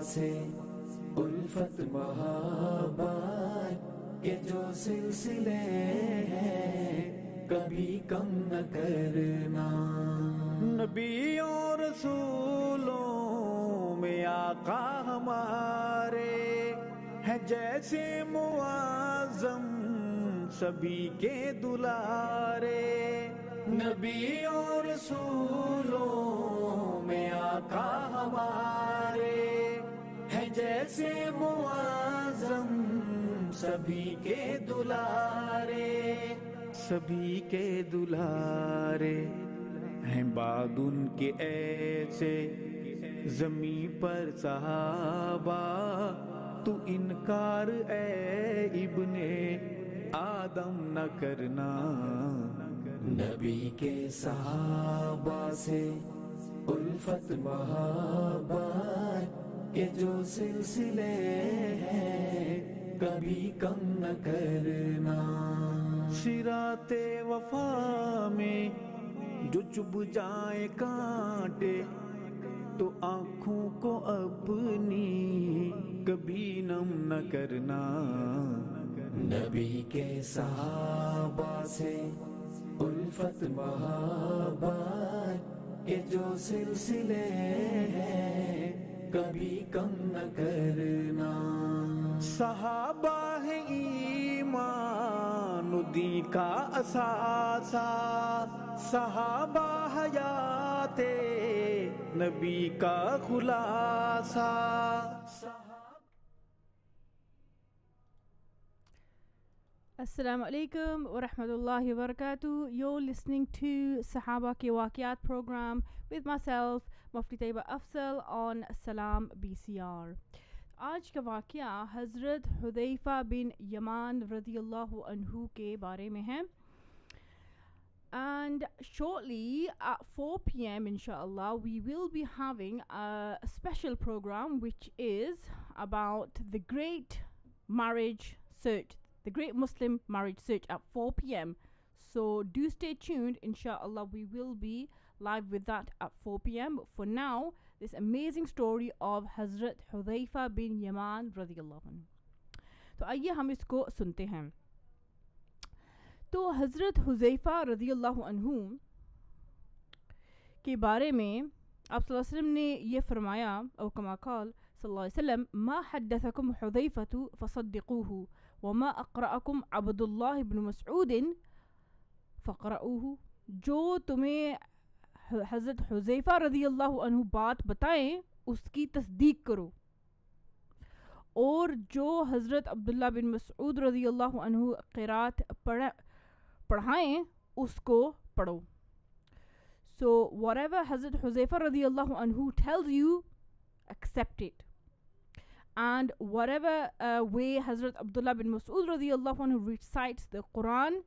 سے الفت محبت کے جو سلسلے ہیں کبھی کم نہ کرنا. نبی اور رسولوں میں آقا ہمارے ہیں جیسے معظم سبھی کے دلارے. نبی اور رسولوں میں آقا ہمارے ہیں جیسے معظم سبھی کے دلارے. سبھی کے دلارے ہیں بعد ان کے ایسے زمین پر صحابہ. تو انکار اے ابن آدم نہ کرنا. نبی کے صحابہ سے الفت محبت کے جو سلسلے ہیں کبھی کم نہ کرنا. صراط وفا میں جو چبھ جائے کانٹے تو آنکھوں کو اپنی کبھی نم نہ کرنا. نبی کے صحابہ سے الفت محبت کے جو سلسلے ہیں کبھی کم نہ کرنا. صحابہ ہے ایمان و دین کا اثاثہ. صحابہ حیات نبی کا خلاصہ. Assalamu alaikum wa rahmatullahi wa barakatuh. You're listening to Sahaba ke Waqiat program with myself, Mufti Tayyibah Afzal on Salam BCR. آج کا واقعہ حضرت حذیفہ بن یمان رضی اللہ عنہ کے بارے میں ہے. And shortly at 4 p.m. inshallah we will be having a special program which is about the great marriage search, the great Muslim marriage search at 4 p.m. So do stay tuned, inshallah we will be live with that at 4 p.m. But for now, this amazing story of Hazrat Hudhaifa bin Yaman radiyallahu anhu. تو آئیے ہم اس کو سنتے ہیں. تو حضرت حذیفہ رضی اللہ عنہ کے بارے میں آپ صلی اللہ علیہ وسلم نے یہ فرمایا او کما قال صلی اللہ علیہ وسلم ما حدثکم حذیفۃ فصدقوه وما اقرأکم عبد اللہ بن مسعود فقرؤوه. جو تمہیں حضرت حذیفہ رضی اللہ عنہ بات بتائیں اس کی تصدیق کرو, اور جو حضرت عبداللہ بن مسعود رضی اللہ عنہ قرات پڑھائیں اس کو پڑھو. So whatever Hazrat Huzaifa radiallahu anhu tells you, accept it. And whatever way Hazrat Abdullah bin Mas'ud radiallahu anhu recites the Quran,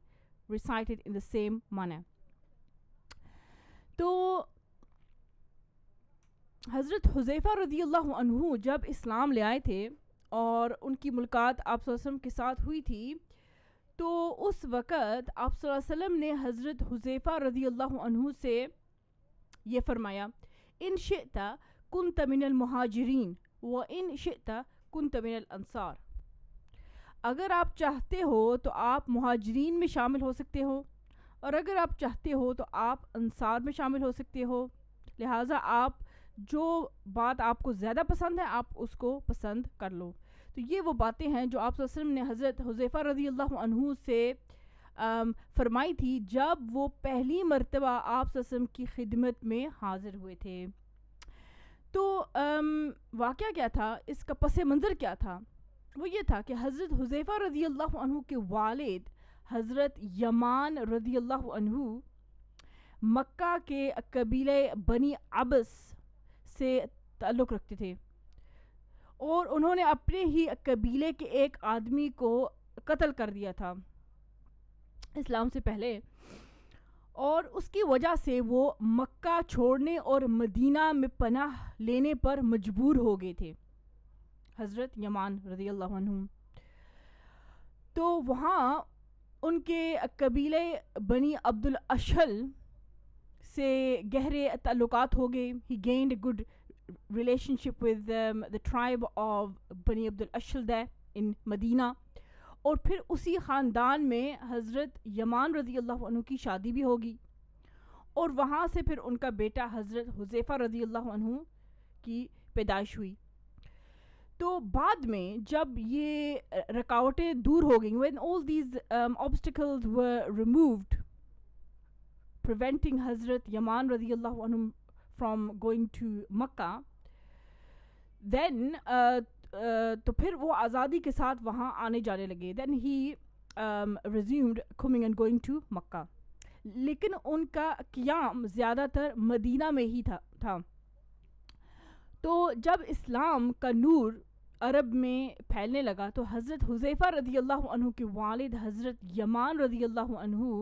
recite it in the same manner. تو حضرت حذیفہ رضی اللہ عنہ جب اسلام لے آئے تھے اور ان کی ملاقات آپ صلی اللہ علیہ وسلم کے ساتھ ہوئی تھی, تو اس وقت آپ صلی اللہ علیہ وسلم نے حضرت حذیفہ رضی اللہ عنہ سے یہ فرمایا ان شئت کنت من المہاجرین و ان شئت کنت من الانصار. اگر آپ چاہتے ہو تو آپ مہاجرین میں شامل ہو سکتے ہو, اور اگر آپ چاہتے ہو تو آپ انصار میں شامل ہو سکتے ہو. لہٰذا آپ جو بات آپ کو زیادہ پسند ہے آپ اس کو پسند کر لو. تو یہ وہ باتیں ہیں جو آپ صلی اللہ علیہ وسلم نے حضرت حذیفہ رضی اللہ عنہ سے فرمائی تھی جب وہ پہلی مرتبہ آپ صلی اللہ علیہ وسلم کی خدمت میں حاضر ہوئے تھے. تو واقعہ کیا تھا, اس کا پس منظر کیا تھا؟ وہ یہ تھا کہ حضرت حذیفہ رضی اللہ عنہ کے والد حضرت یمان رضی اللہ عنہ مکہ کے قبیلے بنی عبس سے تعلق رکھتے تھے, اور انہوں نے اپنے ہی قبیلے کے ایک آدمی کو قتل کر دیا تھا اسلام سے پہلے, اور اس کی وجہ سے وہ مکہ چھوڑنے اور مدینہ میں پناہ لینے پر مجبور ہو گئے تھے حضرت یمان رضی اللہ عنہ. تو وہاں ان کے قبیلے بنی عبد الاشہل سے گہرے تعلقات ہو گئے. He gained good relationship with the tribe of Bani Abdul Ashal in Medina. اور پھر اسی خاندان میں حضرت یمان رضی اللہ عنہ کی شادی بھی ہوگی اور وہاں سے پھر ان کا بیٹا حضرت حذیفہ رضی اللہ عنہ کی پیدائش ہوئی. تو بعد میں جب یہ رکاوٹیں دور ہو گئیں, when all these obstacles were removed preventing حضرت یمان رضی اللہ عنہ from going to Makkah, then تو پھر وہ آزادی کے ساتھ وہاں آنے جانے لگے. then he resumed coming and going to Makkah. لیکن ان کا قیام زیادہ تر مدینہ میں ہی تھا. تو جب اسلام کا نور عرب میں پھیلنے لگا تو حضرت حذیفہ رضی اللہ عنہ کے والد حضرت یمان رضی اللہ عنہ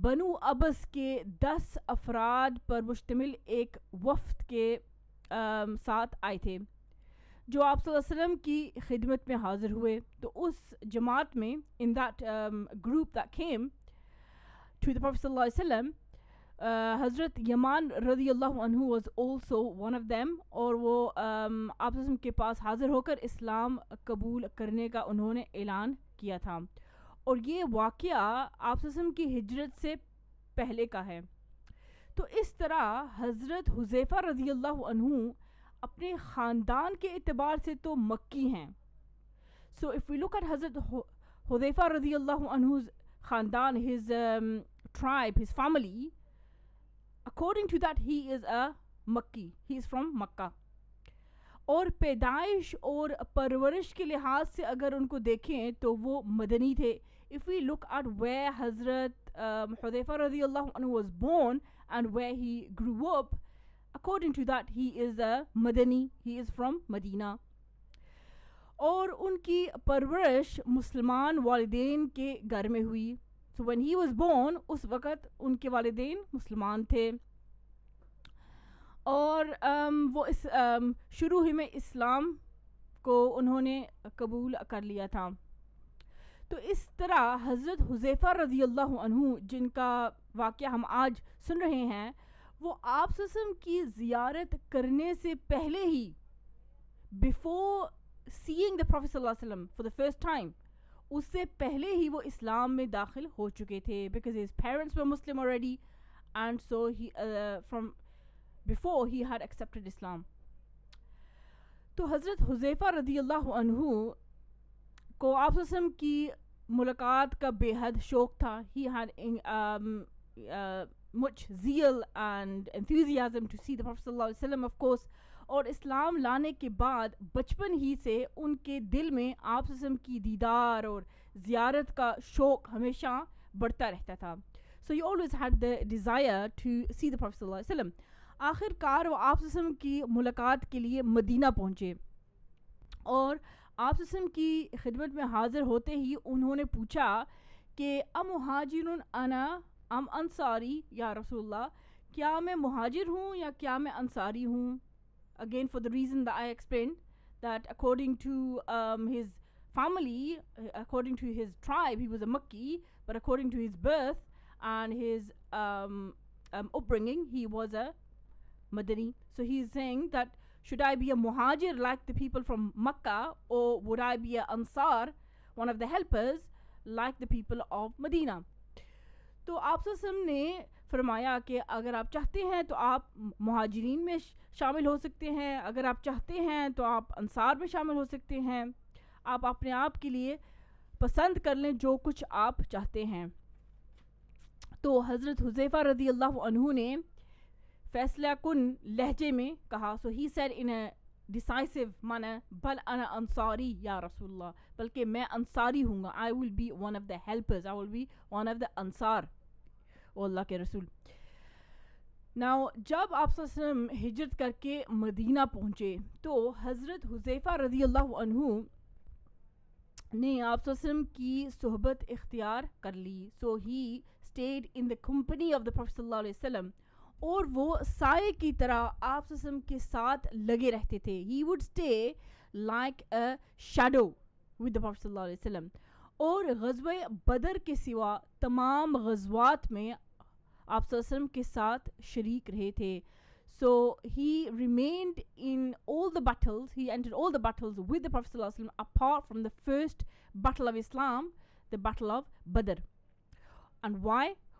بنو ابس کے 10 افراد پر مشتمل ایک وفد کے ساتھ آئے تھے جو آپ صلی اللہ علیہ وسلم کی خدمت میں حاضر ہوئے. تو اس جماعت میں in that group that came to the Prophet صلی اللہ علیہ وسلم, حضرت یمان رضی اللہ عنہ was also one of them, اور وہ آپ صلی اللہ علیہ وسلم کے پاس حاضر ہو کر اسلام قبول کرنے کا انہوں نے اعلان کیا تھا. اور یہ واقعہ آپ صلی اللہ علیہ وسلم کی ہجرت سے پہلے کا ہے. تو اس طرح حضرت حذیفہ رضی اللہ عنہ اپنے خاندان کے اعتبار سے تو مکی ہیں. So if we look at حضرت حذیفہ رضی اللہ عنہ خاندان, his tribe, his family, according to that he is a Makki, he is from Makkah. اور پیدائش اور پرورش کے لحاظ سے اگر ان کو دیکھیں تو وہ مدنی تھے. If we look at where حضرت حذیفہ رضی اللہ عنہ was born and where he grew up, according to that he is a Madani, he is from Medina. اور ان کی پرورش مسلمان والدین کے گھر میں ہوئی. So when he was born, اس وقت ان کے والدین مسلمان تھے اور وہ اس شروع ہی میں اسلام کو انہوں نے قبول کر لیا تھا. تو اس طرح حضرت حذیفہ رضی اللہ عنہ جن کا واقعہ ہم آج سن رہے ہیں, وہ آپ صلی اللہ علیہ وسلم کی زیارت کرنے سے پہلے ہی, before seeing the Prophet صلی اللہ علیہ وسلم for the first time, اس سے پہلے ہی وہ اسلام میں داخل ہو چکے تھے, because his parents were Muslim already, and so he from before he had accepted Islam. تو حضرت حذیفہ رضی اللہ عنہ کو آپ صلی اللہ علیہ وسلم کی ملاقات کا بے حد شوق تھا. He had much zeal and enthusiasm to see the Prophet صلی اللہ علیہ وسلم, of course. اور اسلام لانے کے بعد بچپن ہی سے ان کے دل میں آپ صلی اللہ علیہ وسلم کی دیدار اور زیارت کا شوق ہمیشہ بڑھتا رہتا تھا. So he always had the desire to see the Prophet صلی اللہ علیہ وسلم. آخر کار وہ آپ صلی اللہ علیہ وسلم کی ملاقات کے لیے مدینہ پہنچے اور آپ صلی اللہ علیہ وسلم کی خدمت میں حاضر ہوتے ہی انہوں نے پوچھا کہ مہاجرن انا ام انصاری یا رسول اللہ, کیا میں مہاجر ہوں یا کیا میں انصاری ہوں. Again, for the reason that I explained, that according to his family, according to his tribe, he was a Makki, but according to his birth and his upbringing, he was a Madani. So he's saying that, should I be a Muhajir like the people from Makkah, or would I be a Ansar, one of the helpers, like the people of Medina? تو آپ صلی اللہ علیہ وسلم نے فرمایا کہ اگر آپ چاہتے ہیں تو آپ مہاجرین میں شامل ہو سکتے ہیں, اگر آپ چاہتے ہیں تو آپ انصار میں شامل ہو سکتے ہیں, آپ اپنے آپ کے لیے پسند کر لیں جو کچھ آپ چاہتے ہیں. تو حضرت حذیفہ رضی اللہ عنہ نے فیصلہ کن لہجے میں کہا, so he said in a decisive manner, بل انا انصاری یا رسول اللہ, بلکہ میں انصاری ہوں گا, I will be one of the helpers, I will be one of the انصار, او اللہ کے رسول. Now جب آپ صلی اللہ علیہ وسلم ہجرت کر کے مدینہ پہنچے تو حضرت حذیفہ رضی اللہ عنہ نے آپ صلی اللہ علیہ وسلم کی صحبت اختیار کر لی. So he stayed in the company of the Prophet صلی اللہ علیہ وسلم, اور وہ سائے کی طرح آپ صلی اللہ علیہ وسلم کے ساتھ لگے رہتے تھے. He would stay like a shadow with the Prophet صلی اللہ علیہ وسلم. اور غزوہ بدر کے سوا تمام غزوات میں آپ صلی اللہ علیہ وسلم کے ساتھ شریک رہے تھے. So he remained in all the battles, he entered all the battles with the Prophet ﷺ, apart from the first battle of Islam, the battle of Badr. And why?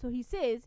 So he says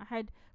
I had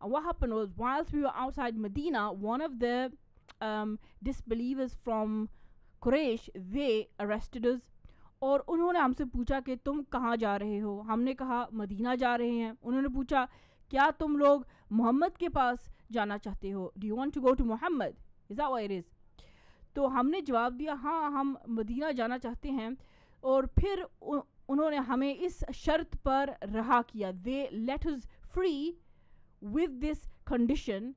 And what happened was, whilst we were outside Medina, one of the disbelievers from Quraysh, they arrested us. اور انہوں نے ہم سے پوچھا کہ تم کہاں جا رہے ہو. ہم نے کہا مدینہ جا رہے ہیں. انہوں نے پوچھا کیا تم لوگ محمد کے پاس جانا چاہتے ہو, do you want to go to Muhammad, is that what it is. تو ہم نے جواب دیا ہاں ہم مدینہ جانا چاہتے ہیں. اور پھر انہوں نے ہمیں اس شرط پر رہا کیا. they let us free with this condition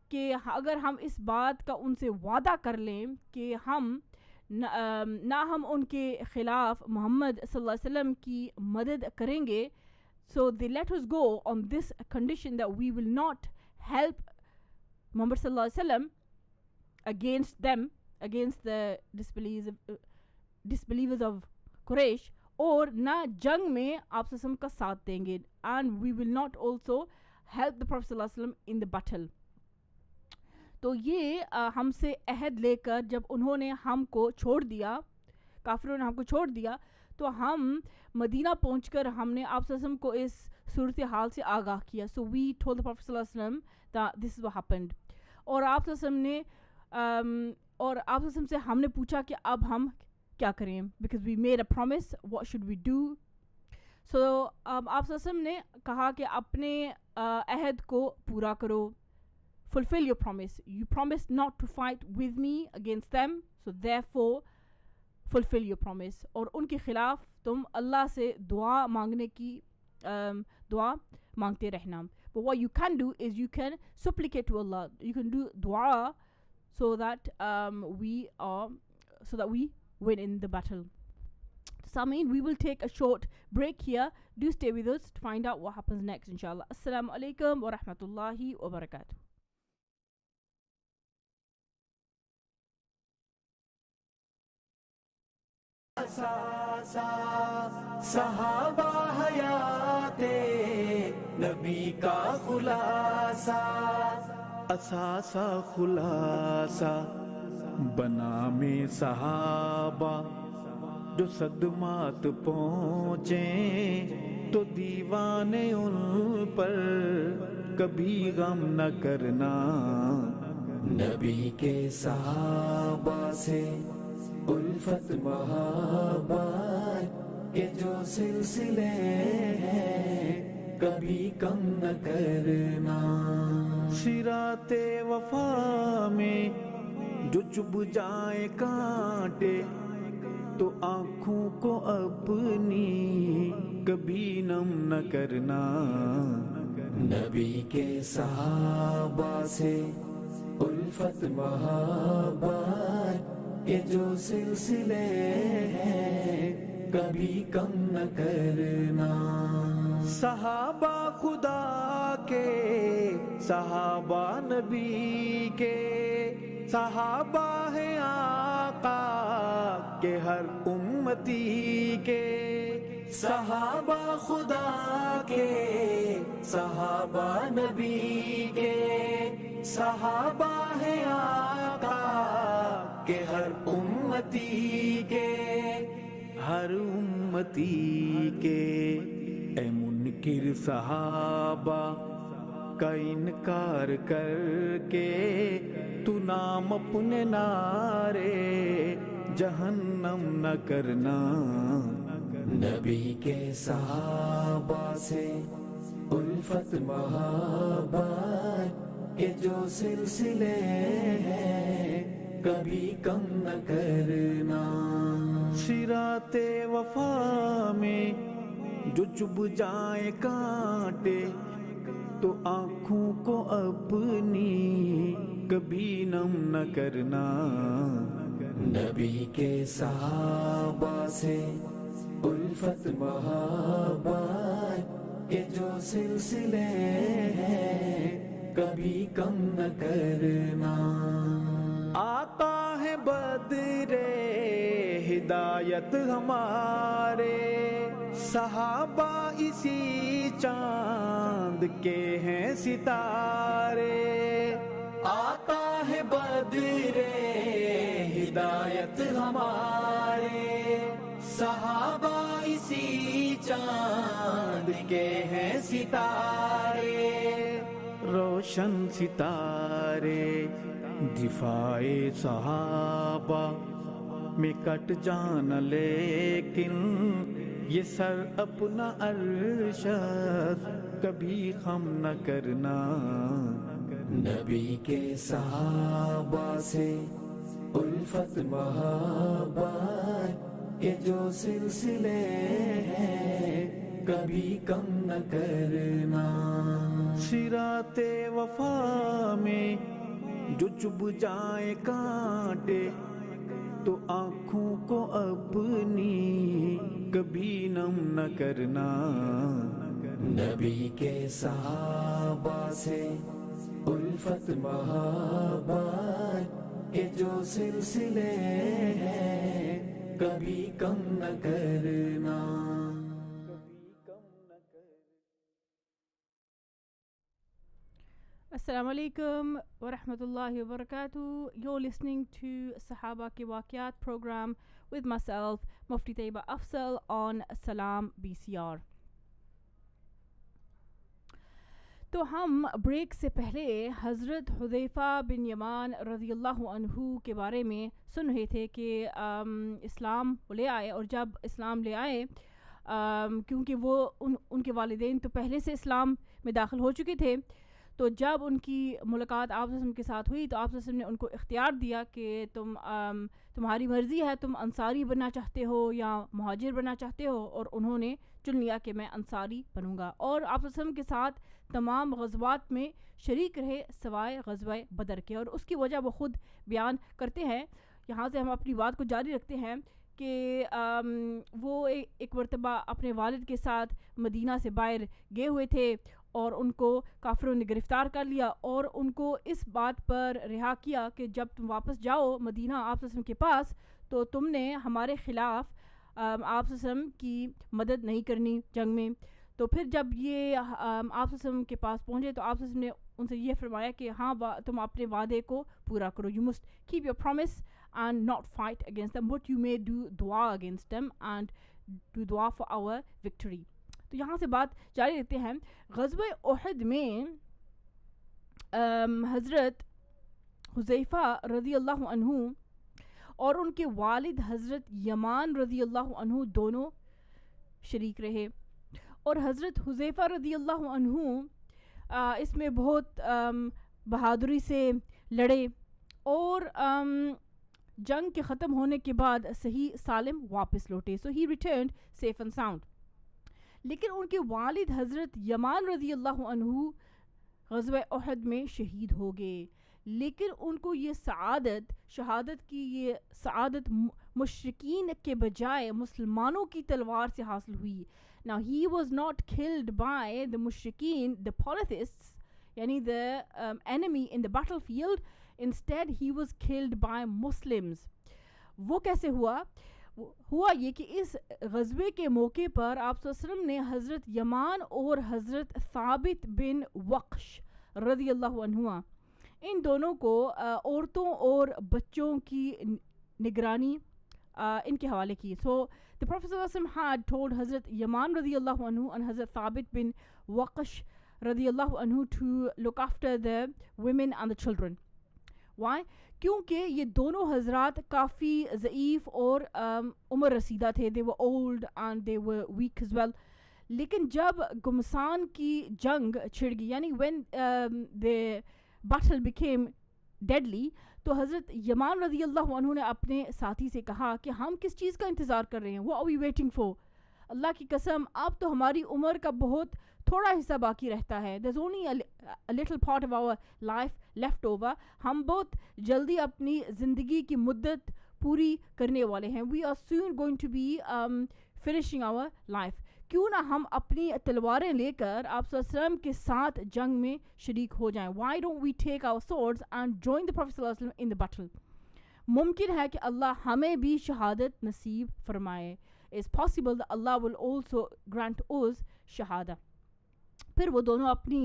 کہ اگر ہم اس بات کا ان سے وعدہ کر لیں کہ ہم نہ ہم ان کے خلاف محمد صلی اللہ علیہ وسلم کی مدد کریں گے. So they let us go on this condition that we will not help Muhammad صلی اللہ علیہ وسلم against them, against the disbelievers of Quraysh, اور نہ جنگ میں آپ صلی اللہ علیہ وسلم کا ساتھ دیں گے. And we will not also help the Prophet صلی اللہ علیہ وسلم in the battle. تو یہ ہم سے عہد لے کر جب انہوں نے ہم کو چھوڑ دیا, کافروں نے ہم کو چھوڑ دیا, تو ہم مدینہ پہنچ کر ہم نے آپ صلی اللہ علیہ وسلم کو اس صورتحال سے آگاہ کیا. So we told the Prophet صلی اللہ علیہ وسلم that this is what happened. اور آپ صلی اللہ علیہ وسلم نے اور آپ صلی اللہ علیہ وسلم سے ہم نے پوچھا کہ اب ہم کیا کریں, because we made a promise, what should we do. So آپ صلی اللہ علیہ وسلم نے کہا کہ اپنے عہد کو پورا کرو, fulfill your promise. You promised not to fight with me against them, so therefore fulfill your promise. اور ان کے خلاف تم اللہ سے دعا مانگنے کی دعا مانگتے رہنا. But what you can do is you can supplicate to Allah. You can do dua so that we win in the battle. So I mean, we will take a short break here. Do stay with us to find out what happens next, inshallah. Assalamu alaikum wa rahmatullahi wa barakatuh. صحابہ حیات نبی کا خلاصہ, اثاثہ خلاصہ بنا میں صحابہ, جو صدمات پہنچیں تو دیوانے ان پر کبھی غم نہ کرنا. نبی کے صحابہ سے الفت محبت کے جو سلسلے ہیں کبھی کم نہ کرنا. صراط وفا میں جو چبھ جائے کانٹے تو آنکھوں کو اپنی کبھی نم نہ کرنا. نبی کے صحابہ سے الفت محبت کہ جو سلسلے ہیں کبھی کم نہ کرنا. صحابہ خدا کے, صحابہ نبی کے, صحابہ ہیں آقا کے ہر امتی کے. صحابہ خدا کے, صحابہ نبی کے, صحابہ ہیں آقا کہ ہر امتی کے, ہر امتی کے. اے منکر صحابہ کا انکار کر کے تو نام اپنے نارے جہنم نہ کرنا. نبی کے صحابہ سے الفت محبت کہ جو سلسلے ہیں کبھی کم نہ کرنا. صراط وفا میں جو چبھ جائے کانٹے تو آنکھوں کو اپنی کبھی نم نہ کرنا. نبی کے صحابہ سے الفت محبت کہ جو سلسلے ہیں کبھی کم نہ کرنا. آقا ہے بدر ہدایت ہمارے، صحابہ اسی چاند کے ہیں ستارے. آقا ہے بدر ہدایت ہمارے، صحابہ اسی چاند کے ہیں ستارے. روشن ستارے دفاع صحابہ میں کٹ جانا، لیکن یہ سر اپنا ارشد کبھی خم نہ کرنا. نبی کے صحابہ سے الفت محبت کے جو سلسلے ہیں کبھی کم نہ کرنا. صراط وفا میں جو چبھ جائے کانٹے، تو آنکھوں کو اپنی کبھی نم نہ کرنا. نبی کے صحابہ سے الفت محبت کے جو سلسلے ہیں کبھی کم نہ کرنا. السلام علیکم ورحمۃ اللہ وبرکاتہ. You're listening to Sahaba کے واقعات program with myself, Mufti Tayyibah Afzal on Salam BCR. تو ہم بریک سے پہلے حضرت حذیفہ بن یمان رضی اللہ عنہ کے بارے میں سن رہے تھے کہ اسلام لے آئے، اور جب اسلام لے آئے کیونکہ وہ ان کے والدین تو پہلے سے اسلام میں داخل ہو چکے تھے، تو جب ان کی ملاقات آپ کے ساتھ ہوئی تو آپ نے ان کو اختیار دیا کہ تمہاری مرضی ہے، تم انصاری بننا چاہتے ہو یا مہاجر بننا چاہتے ہو، اور انہوں نے چن لیا کہ میں انصاری بنوں گا، اور آپ کے ساتھ تمام غزوات میں شریک رہے سوائے غزوہ بدر کے. اور اس کی وجہ وہ خود بیان کرتے ہیں. یہاں سے ہم اپنی بات کو جاری رکھتے ہیں کہ وہ ایک مرتبہ اپنے والد کے ساتھ مدینہ سے باہر گئے ہوئے تھے، اور ان کو کافروں نے گرفتار کر لیا اور ان کو اس بات پر رہا کیا کہ جب تم واپس جاؤ مدینہ آپ کے پاس تو تم نے ہمارے خلاف آپ کی مدد نہیں کرنی جنگ میں. تو پھر جب یہ آپ کے پاس پہنچے تو آپ نے ان سے یہ فرمایا کہ ہاں تم اپنے وعدے کو پورا کرو. You must keep your promise and not fight against them, but you may do dua against them and do dua for our victory. تو یہاں سے بات جاری رکھتے ہیں. غزوہ احد میں حضرت حذیفہ رضی اللہ عنہ اور ان کے والد حضرت یمان رضی اللہ عنہ دونوں شریک رہے، اور حضرت حذیفہ رضی اللہ عنہ اس میں بہت بہادری سے لڑے، اور جنگ کے ختم ہونے کے بعد صحیح سالم واپس لوٹے. سو ہی ریٹرنڈ سیف اینڈ ساؤنڈ. لیکن ان کے والد حضرت یمان رضی اللہ عنہ غزوہ احد میں شہید ہو گئے، لیکن ان کو یہ شہادت کی یہ سعادت مشرکین کے بجائے مسلمانوں کی تلوار سے حاصل ہوئی. Now he was not killed by the mushrikeen, the polytheists, یعنی the enemy in the battlefield. Instead he was killed by Muslims. وہ کیسے ہوا یہ کہ اس غزوے کے موقع پر آپ صلی اللہ علیہ وسلم نے حضرت یمان اور حضرت ثابت بن وقش رضی اللہ عنہ ان دونوں کو عورتوں اور بچوں کی نگرانی ان کے حوالے کی. So the Prophet صلی اللہ علیہ وسلم had told حضرت یمان رضی اللہ عنہ and حضرت ثابت بن وقش رضی اللہ عنہ to look after the women and the children. Why? کیونکہ یہ دونوں حضرات کافی ضعیف اور عمر رسیدہ تھے. They were old and they were weak as well. لیکن جب گمسان کی جنگ چھڑ گئی، یعنی when the battle became deadly، تو حضرت یمان رضی اللہ عنہ نے اپنے ساتھی سے کہا کہ ہم کس چیز کا انتظار کر رہے ہیں؟ What are we waiting for? اللہ کی قسم اب تو ہماری عمر کا بہت تھوڑا حصہ باقی رہتا ہے. There's only a little part of our life left over. ہم بہت جلدی اپنی زندگی کی مدت پوری کرنے والے ہیں. We are soon going to be finishing our life. کیوں نہ ہم اپنی تلواریں لے کر آپ صلی اللہ علیہ وسلم کے ساتھ جنگ میں شریک ہو جائیں. Why don't we take our swords and join the Prophet صلی اللہ علیہ وسلم in the battle. ممکن ہے کہ اللہ ہمیں بھی شہادت نصیب فرمائے. It's possible that Allah will also grant us شہادہ. پھر وہ دونوں اپنی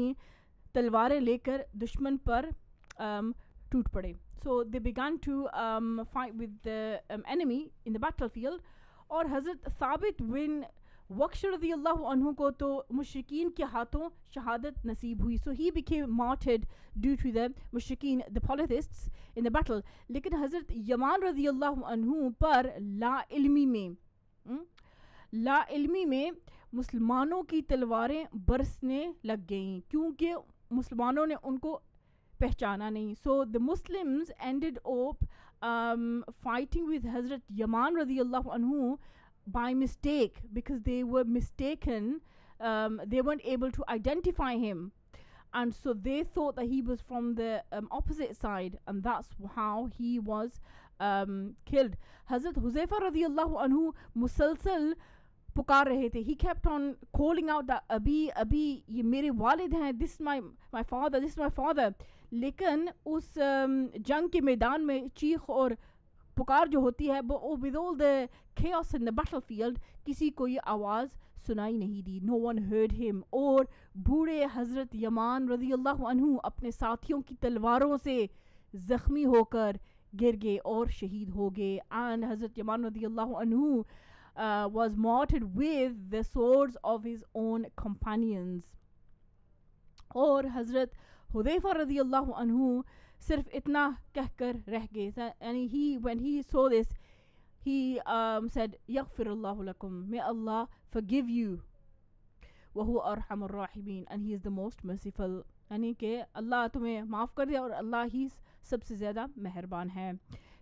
تلواریں لے کر دشمن پر ٹوٹ پڑے. So they began to fight with the enemy in the battlefield. اور حضرت ثابت بن وقش رضی اللہ عنہ کو تو مشرکین کے ہاتھوں شہادت نصیب ہوئی. So he became martyred due to the مشرکین, the polytheists in the battle. لیکن حضرت یمان رضی اللہ عنہ پر لا علمی میں مسلمانوں کی تلواریں برسنے لگ گئیں کیونکہ مسلمانوں نے ان کو پہچانا نہیں. So the Muslims ended up fighting with حضرت یمان رضی اللہ عنہ by mistake because they were mistaken. They weren't able to identify him, and so they thought that he was from the opposite side, and that's how he was killed. حضرت حذیفہ رضی اللہ عنہ مسلسل پکار رہے تھے. He kept on calling out that ابھی یہ میرے والد ہیں, this is my father, this is my father. لیکن اس جنگ کے میدان میں چیخ اور پکار جو ہوتی ہے with all the chaos in the battlefield, کسی کو یہ آواز سنائی نہیں دی. No one heard him. اور بوڑھے حضرت یمان رضی اللہ عنہ اپنے ساتھیوں کی تلواروں سے زخمی ہو کر گر گئے اور شہید ہو گئے. and حضرت یمان رضی اللہ عنہ was martyred with the swords of his own companions. اور حضرت حذیفہ رضی اللہ عنہ صرف اتنا کہہ کر رہ گئے. یعنی when he saw this, he said یغفر اللہ لکم, may Allah forgive you, وہو ارحم الراحمین, and he is the most merciful. یعنی کہ اللہ تمہیں معاف کر دے اور اللہ ہی سب سے زیادہ مہربان ہے.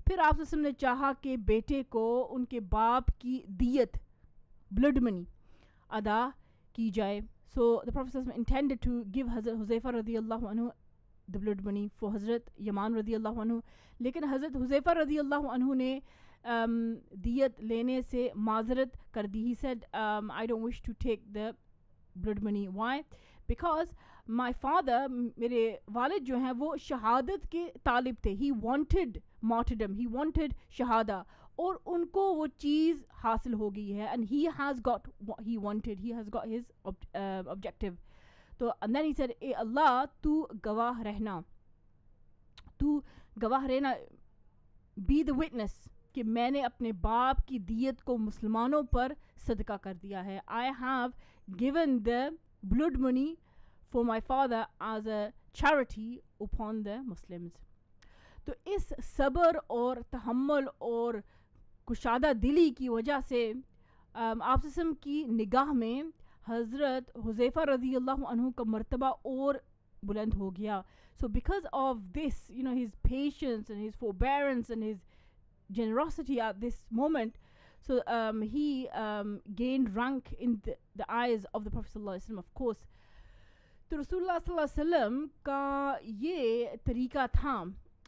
پھر آپ صلی اللہ علیہ وسلم نے چاہا کہ بیٹے کو ان کے باپ کی دیت, بلڈ منی, ادا کی جائے. So the Prophet intended to give حضرت حذیفہ رضی اللہ عنہ the blood money for حضرت یمان رضی اللہ عنہ. لیکن حضرت حذیفہ رضی اللہ عنہ نے دیت لینے سے معذرت کر دی. He said I don't wish to take the blood money. Why? Because my father, میرے والد جو ہیں وہ شہادت کے طالب تھے. He wanted martyrdom, he wanted شہادہ, اور ان کو وہ چیز حاصل ہو گئی ہے. And he has got what he wanted, he has got his objective. تو and then he said, اے اللہ تو گواہ رہنا, be the witness کہ میں نے اپنے باپ کی دیت کو مسلمانوں پر صدقہ کر دیا ہے. I have given the blood money for my father as a charity upon the Muslims. تو اس صبر اور تحمل اور کشادہ دلی کی وجہ سے آپ وسلم کی نگاہ میں حضرت حذیفہ رضی اللہ عنہ کا مرتبہ اور بلند ہو گیا. So because of this, his patience and his forbearance and his generosity at this moment, so he gained rank in the eyes of the Prophet sallallahu alaihi wasallam, of course. تو رسول اللہ صلی اللہ علیہ وسلم کا یہ طریقہ تھا.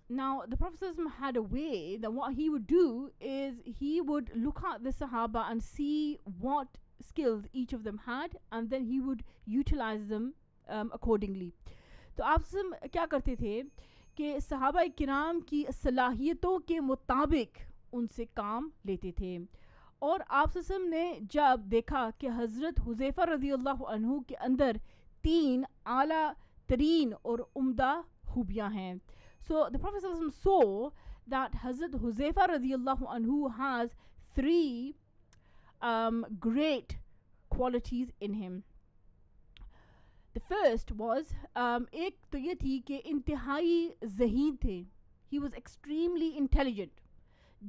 Now the Prophet sallallahu alaihi wasallam had a way that what he would do is he would look at the Sahaba and see what skills each of them had, and then he would utilize them accordingly. تو آپ سے کیا کرتے تھے کہ صحابہ کرام کی صلاحیتوں کے مطابق ان سے کام لیتے تھے. اور آپ صلی اللہ علیہ وسلم نے جب دیکھا کہ حضرت حذیفہ رضی اللہ عنہ کے اندر 3 اعلیٰ ترین اور عمدہ خوبیاں ہیں. So the Prophet sallallahu alaihi wasallam saw that Hazrat Huzaifa radiyallahu anhu has 3 great qualities in him. The first was ایک تو یہ تھی کہ انتہائی ذہین تھے. He was extremely intelligent,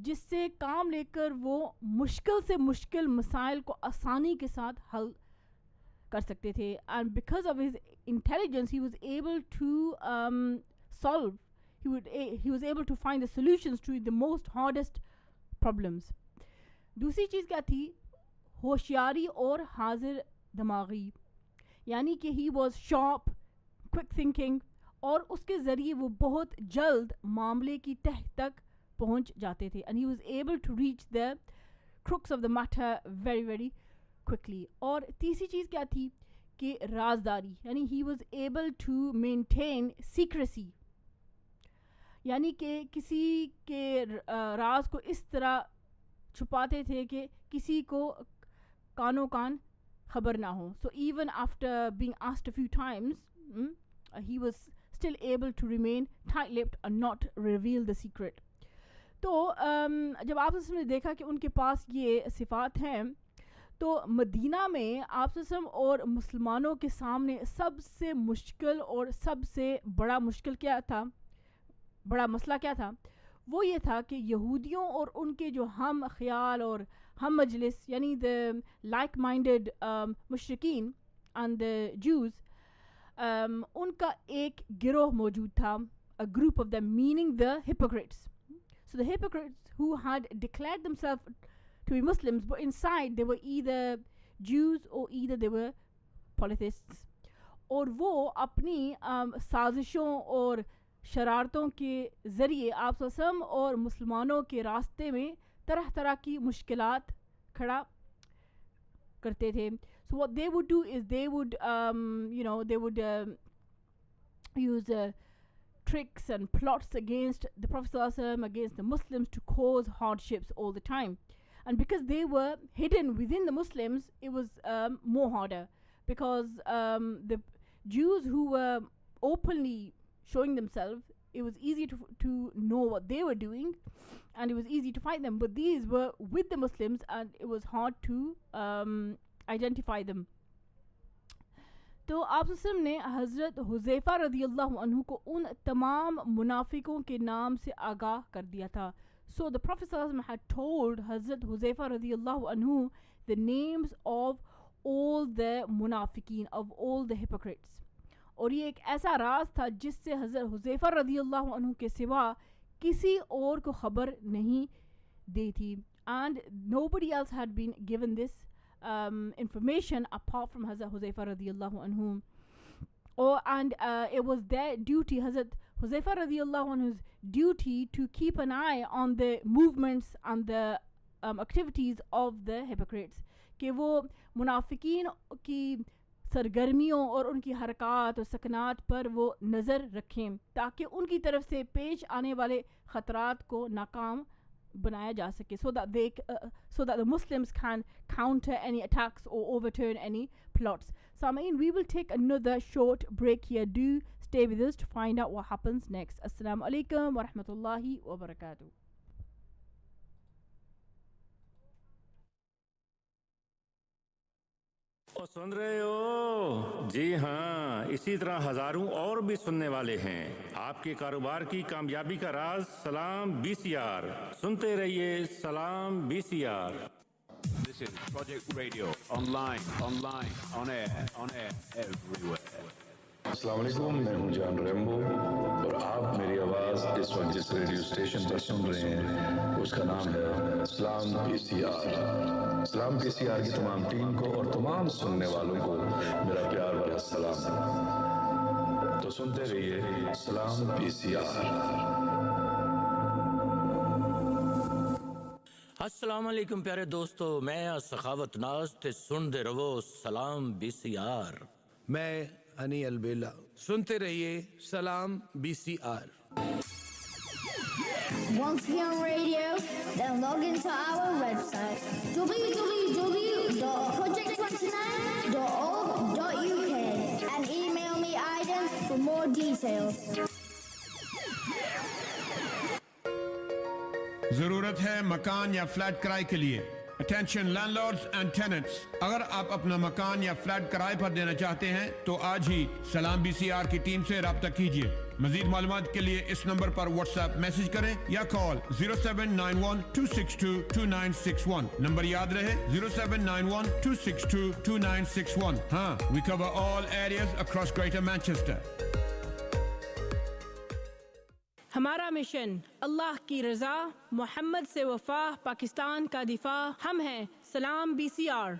جس سے کام لے کر وہ مشکل سے مشکل مسائل کو آسانی کے ساتھ حل کر سکتے تھے. And because of his intelligence he was able to solve, he was able to find the solutions to the most hardest problems. دوسری چیز کیا تھی؟ ہوشیاری اور حاضر دماغی. یعنی کہ he was sharp, quick thinking, اور اس کے ذریعے وہ بہت جلد معاملے کی تہ تک پہنچ جاتے تھے. And he was able to reach the crux of the matter very, very quickly. اور تیسری چیز کیا تھی کہ رازداری, یعنی he was able to maintain secrecy, یعنی کہ کسی کے راز کو اس طرح چھپاتے تھے کہ کسی کو کانوں کان خبر نہ ہو. So even after being asked a few times, he was still able to remain tight-lipped and not reveal the secret. تو جب آپ نے دیکھا کہ ان کے پاس یہ صفات ہیں, تو مدینہ میں آپ اور مسلمانوں کے سامنے سب سے مشکل اور سب سے بڑا مشکل کیا تھا, بڑا مسئلہ کیا تھا, وہ یہ تھا کہ یہودیوں اور ان کے جو ہم خیال اور ہم مجلس, یعنی the like minded مشرکین and the Jews, ان کا ایک گروہ موجود تھا, a group of them, meaning the hypocrites. So the hypocrites who had declared themselves to be Muslims, but inside they were either Jews or either they were polytheists. اور وہ اپنی سازشوں اور شرارتوں کے ذریعے آپ وسلم اور مسلمانوں کے راستے میں طرح طرح کی مشکلات کھڑا کرتے تھے. So what they would do is they would they would use tricks and plots against the Prophet ﷺ, against the Muslims, to cause hardships all the time. And because they were hidden within the Muslims, it was more harder, because the Jews who were openly showing themselves, it was easy to know what they were doing, and it was easy to fight them. But these were with the Muslims, and it was hard to identify them. تو آپ وسلم نے حضرت حذیفہ رضی اللہ عنہ کو ان تمام منافقوں کے نام سے آگاہ کر دیا تھا. So the Prophet had told حضرت حذیفہ رضی اللہ عنہ the names of all the منافقین, of all the hypocrites. اور یہ ایک ایسا راز تھا جس سے حضرت حذیفہ رضی اللہ عنہ کے سوا کسی اور کو خبر نہیں دی تھی. And nobody else had been given this information apart from Hazrat Huzaifa radiyallahu anhu. And it was their duty, Hazrat Huzaifa radiyallahu anhu's duty, to keep an eye on the movements and the activities of the hypocrites, کہ وہ منافقین کی سرگرمیوں اور ان کی حرکات اور سکنات پر وہ نظر رکھیں, تاکہ ان کی طرف سے پیش آنے والے خطرات کو ناکام بنایا جا سکے, so that the Muslims can counter any attacks or overturn any plots. Samain, we will take another short break here. Do stay with us to find out what happens next. Assalamu alaikum wa rahmatullahi wa barakatuh. سن رہے ہو؟ جی ہاں، اسی طرح ہزاروں اور بھی سننے والے ہیں. آپ کے کاروبار کی کامیابی کا راز سلام BCR. سنتے رہیے سلام BCR. This is Project Radio, online, on air, everywhere. السلام علیکم, میں ہوں جان ریمبو, اور آپ میری آواز اس وقت جس ریڈیو اسٹیشن پر سن رہے ہیں اس کا نام ہے سلام BCR. سلام BCR کی تمام ٹیم کو اور تمام سننے والوں کو میرا پیار بھرا سلام. تو سنتے رہیے سلام BCR. السلام علیکم پیارے دوستو, میں سخاوت ناز تے سن دے رہو سلام BCR. میں انی البیلا. سنتے رہیے سلام BCR. Want to be on radio? Then log into our website www.project29.org.uk and email me items for more details. ضرورت ہے مکان یا فلیٹ کرائے کے لیے. Attention landlords and tenants, اگر آپ اپنا مکان یا فلیٹ کرائے پر دینا چاہتے ہیں تو آج ہی سلام BCR کی ٹیم سے رابطہ کیجیے. مزید معلومات کے لیے اس نمبر پر واٹس ایپ میسج کریں یا کال 0791-262-2961. نمبر یاد رہے 0791-262-2961. ہاں, we cover all areas across Greater Manchester. ہمارا مشن اللہ کی رضا, محمد سے وفا, پاکستان کا دفاع. ہم ہیں سلام BCR.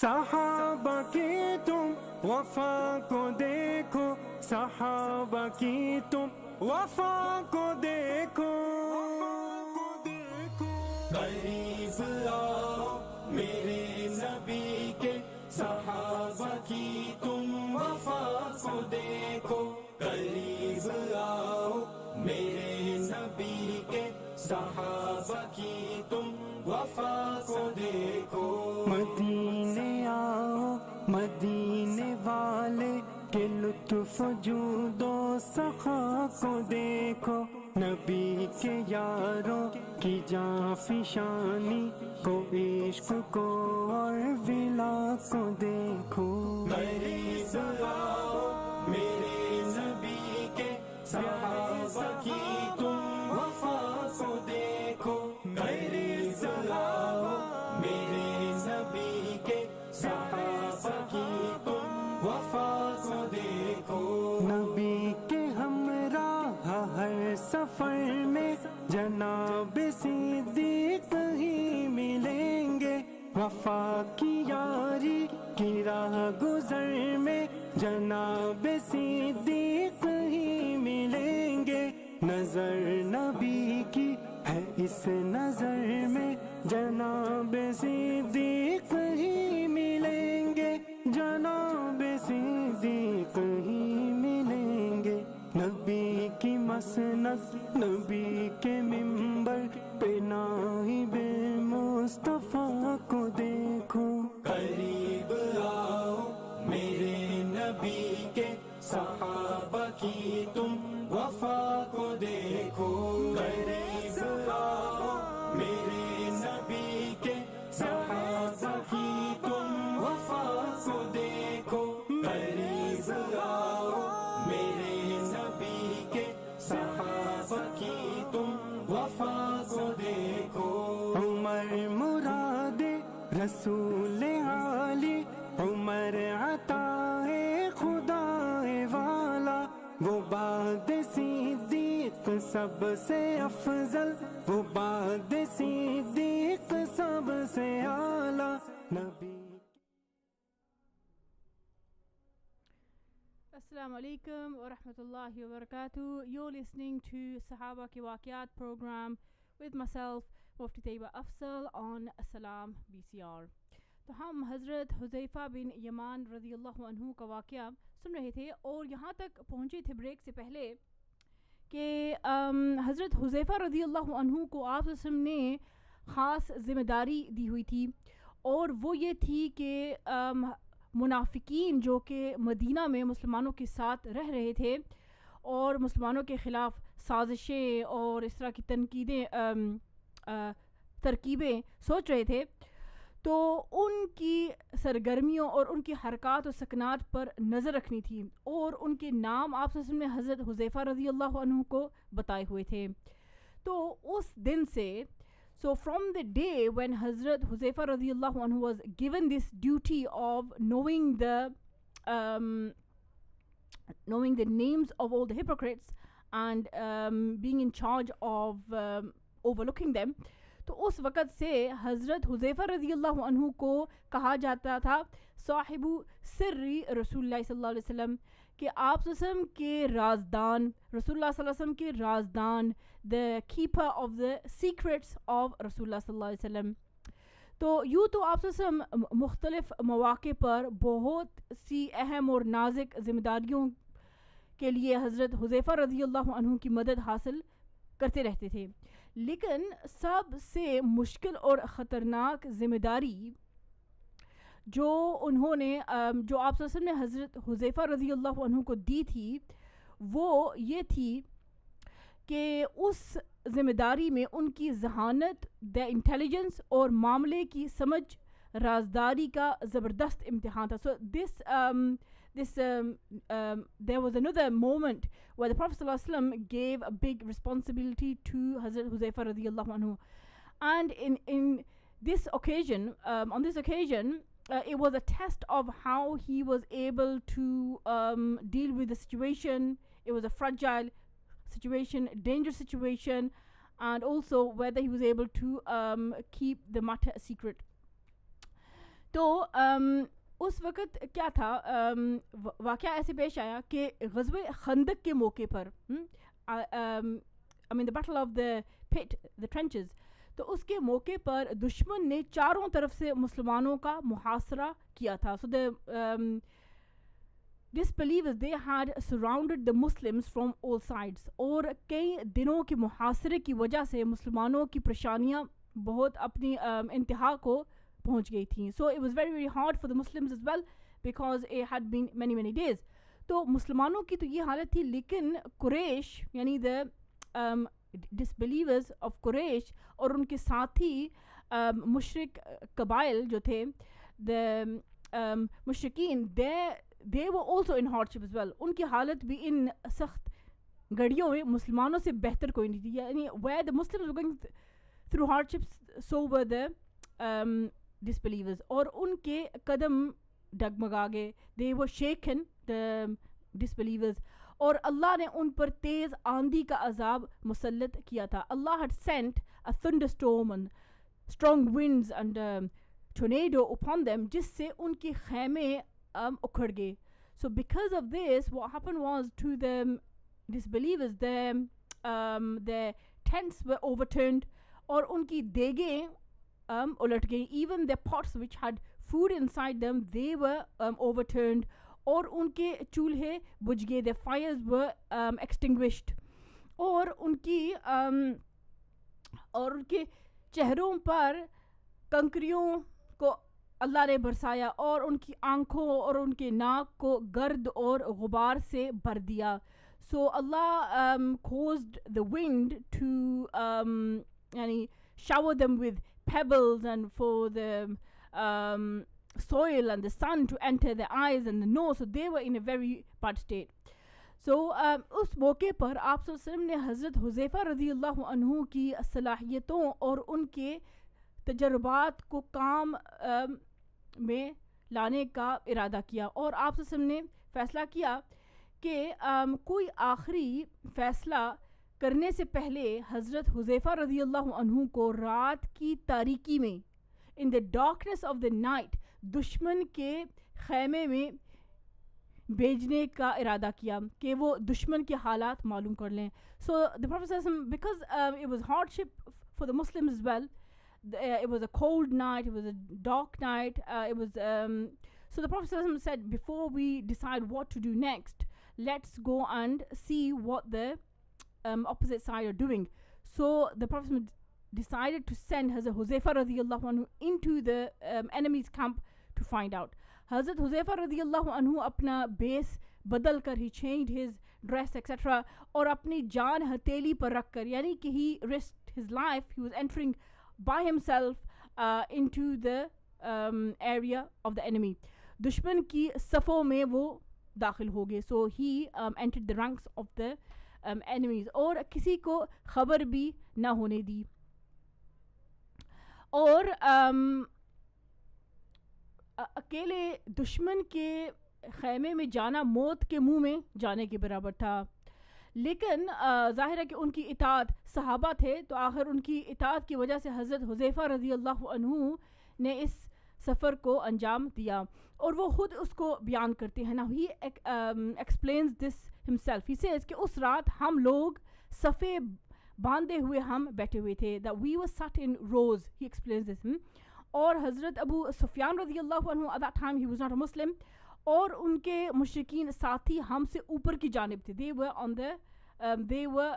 صحابہ کی تم وفا کو دیکھو, صحابہ کی تم وفا کو دیکھو. قریب آؤ میرے نبی کے صحابہ کی تم وفا کو دیکھو قریب آؤ میرے نبی کے صحابہ کی تم وفا کو دیکھو مدینے آؤ مدینے والے کے لطف جود و سخا کو دیکھو نبی کے یاروں کی جاں فشانی کو عشق کو اور ولا کو دیکھو قریب آؤ میرے نبی کے صحابہ کی تم وفا کو دیکھو قریب آؤ میرے نبی کے صحابہ کی تم وفا کو دیکھو نبی کے ہمراہ ہر سفر میں جناب صدیق ہی ملیں گے وفا کی یاری کی راہ گزر میں جناب صدیق ہی ملیں گے نظر نبی کی ہے اس نظر میں جناب صدیق ہی ملیں گے جناب صدیق ہی ملیں گے نبی کی مسند نبی کے منبر پہ نائب مصطفیٰ کو دیکھو قریب آؤ میرے نبی کے صحابہ کی تم وفا کو دیکھو قریب آؤ میرے نبی کے صحابہ کی تم وفا کو دیکھو قریب آؤ میرے نبی کے صحابہ کی تم وفا کو دیکھو عمر مراد رسول عالی عمر عطا خدا والا وہ بعد صدیق سب سے افضل وہ بعد صدیق سب سے اعلیٰ نبی Assalamu alaikum wa rahmatullahi wa barakatuh. You're listening to Sahaba ki Waqiat program with myself, Mufti Tayyibah Afzal on Salam BCR. تو ہم حضرت حذیفہ بن یمان رضی اللہ عنہ کا واقعہ سن رہے تھے اور یہاں تک پہنچے تھے بریک سے پہلے کہ حضرت حذیفہ رضی اللہ عنہ کو آپ صلی اللہ علیہ وسلم نے خاص ذمہ داری دی ہوئی تھی اور وہ یہ تھی کہ منافقین جو کہ مدینہ میں مسلمانوں کے ساتھ رہ رہے تھے اور مسلمانوں کے خلاف سازشیں اور اس طرح کی ترکیبیں سوچ رہے تھے تو ان کی سرگرمیوں اور ان کی حرکات و سکنات پر نظر رکھنی تھی اور ان کے نام آپ صلی اللہ علیہ وسلم نے حضرت حذیفہ رضی اللہ عنہ کو بتائے ہوئے تھے تو اس دن سے So from the day when Hazrat Huzaifa radiallahu anhu was given this duty of knowing the names of all the hypocrites and being in charge of overlooking them, تو اس وقت سے حضرت حذیفہ رضی اللہ عنہ کو کہا جاتا تھا صاحب سری رسول اللہ صلی اللہ علیہ وسلم کہ آپ صلی اللہ علیہ وسلم کے رازدان رسول اللہ صلی اللہ علیہ وسلم کے Razdan the keeper of the secrets of رسول اللہ صلی اللہ علیہ وسلم. تو یوں تو آپ صلی اللہ علیہ وسلم مختلف مواقع پر بہت سی اہم اور نازک ذمہ داریوں کے لیے حضرت حذیفہ رضی اللہ عنہ کی مدد حاصل کرتے رہتے تھے، لیکن سب سے مشکل اور خطرناک ذمہ داری جو انہوں نے جو آپ صلی اللہ علیہ وسلم نے حضرت حذیفہ رضی اللہ عنہ کو دی تھی وہ یہ تھی کہ اس ذمہ داری میں ان کی ذہانت دا انٹیلیجنس اور معاملے کی سمجھ رازداری کا زبردست امتحان تھا. There was another moment where the Prophet صلی اللہ علیہ وسلم gave a big responsibility to Hazrat Huzaifa radiallahu anhu, and in this occasion on this occasion it was a test of how he was able to deal with the situation. It was a fragile situation, dangerous situation, and also whether he was able to keep the matter a secret. تو اس وقت کیا تھا واقعہ ایسے پیش آیا کہ غزوہ خندق کے موقع پر I mean the battle of the pit, the trenches, تو اس کے موقع پر دشمن نے چاروں طرف سے مسلمانوں کا محاصرہ کیا تھا. So the disbelievers, they had surrounded the Muslims from all sides. اور کئی دنوں کے محاصرے کی وجہ سے مسلمانوں کی پریشانیاں بہت اپنی انتہا کو پہنچ گئی تھیں. So it was very very hard for the Muslims as well because it had been many days. تو مسلمانوں کی تو یہ حالت تھی, لیکن قریش یعنی the disbelievers of قریش اور ان کے ساتھی مشرک قبائل جو تھے, the مشرکین, they were also in hardship as well. ان کی حالت بھی ان سخت گھڑیوں میں مسلمانوں سے بہتر کوئی نہیں تھی. یعنی where the Muslims were going through hardships, so were the disbelievers. اور ان کے قدم ڈگمگا گئے. They were shaken, the disbelievers. اور اللہ نے ان پر تیز آندھی کا عذاب مسلط کیا تھا. Allah had sent a thunderstorm and strong winds and tornado upon them, جس سے ان کے خیمے اکھڑ گئے. So because of this, what happened was to the disbelievers, their tents were overturned, اور ان کی دیگیں الٹ گئیں. Even their pots which had food inside them, they were overturned, اور ان کے چولہے بجھ گئے. their fires were extinguished, اور ان کے چہروں پر کنکریوں کو اللہ نے برسایا, اور ان کی آنکھوں اور ان کے ناک کو گرد اور غبار سے بھر دیا. So Allah caused the wind to yani shower them with pebbles, and for the soil and the sun to enter their eyes and the nose. So they were in a very bad state. So اس موقع پر آپ صلی اللہ علیہ وسلم نے حضرت حذیفہ رضی اللہ عنہ کی صلاحیتوں اور ان کے تجربات کو کام میں لانے کا ارادہ کیا, اور آپ صلی اللہ علیہ وسلم نے فیصلہ کیا کہ کوئی آخری فیصلہ کرنے سے پہلے حضرت حذیفہ رضی اللہ عنہ کو رات کی تاریکی میں in the darkness of the night دشمن کے خیمے میں بھیجنے کا ارادہ کیا کہ وہ دشمن کے حالات معلوم کر لیں. So the Prophet ﷺ, because it was hardship for the Muslims as well, it was a cold night, it was a dark night, so the Prophet ﷺ said, before we decide what to do next, let's go and see what the opposite side are doing. So the Prophet ﷺ decided to send Hazrat Huzaifa radiyallahu anhu into the enemy's camp to find out. Hazrat Huzaifa radiyallahu anhu اپنا بیس بدل کر, he changed his dress etc, اور اپنی جان ہتھیلی پر رکھ کر, یعنی کہ he risked his life, he was entering by himself into the area of the enemy. دشمن کی صفوں میں وہ داخل ہو گئے. So he entered the ranks of the enemies, اور کسی کو خبر بھی نہ ہونے دی. اور اکیلے دشمن کے خیمے میں جانا موت کے منہ میں جانے کے برابر تھا. لیکن ظاہر ہے کہ ان کی اطاعت صحابہ تھے, تو آخر ان کی اطاعت کی وجہ سے حضرت حذیفہ رضی اللہ عنہ نے اس سفر کو انجام دیا, اور وہ خود اس کو بیان کرتے ہیں. Now he explains this himself. He says کہ اس رات ہم لوگ صفے باندھے ہوئے ہم بیٹھے ہوئے تھے, that we were sat in rows. He explains this. اور حضرت ابو سفیان رضی اللہ عنہ, at that time he was not a Muslim, اور ان کے مشرکین ساتھی ہم سے اوپر کی جانب تھے. They were on the they were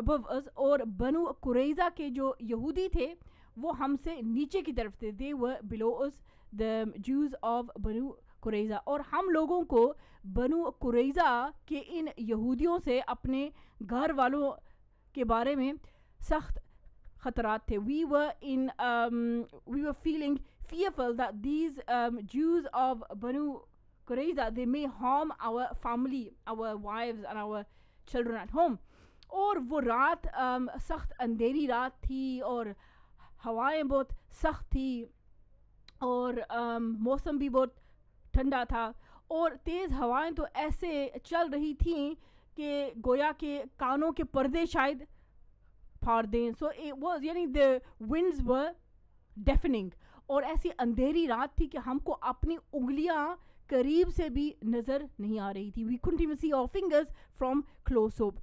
above us. اور بنو قریظہ کے جو یہودی تھے وہ ہم سے نیچے کی طرف تھے. They were below us, the Jews of بنو قریظہ. اور ہم لوگوں کو بنو قریظہ کے ان یہودیوں سے اپنے گھر والوں کے بارے میں سخت خطرات تھے. We were feeling fearful that these Jews of Banu Qurayza, they may harm our family, our wives and our children at home. اور وہ رات سخت اندھیری رات تھی, اور ہوائیں بہت سخت تھی, اور موسم بھی بہت ٹھنڈا تھا, اور تیز ہوائیں تو ایسے چل رہی تھیں کہ گویا کہ کانوں کے پردے شاید پھاڑ دیں. So it was, یعنی the winds were deafening, اور ایسی اندھیری رات تھی کہ ہم کو اپنی انگلیاں قریب سے بھی نظر نہیں آ رہی تھی. We couldn't even see our fingers from close up.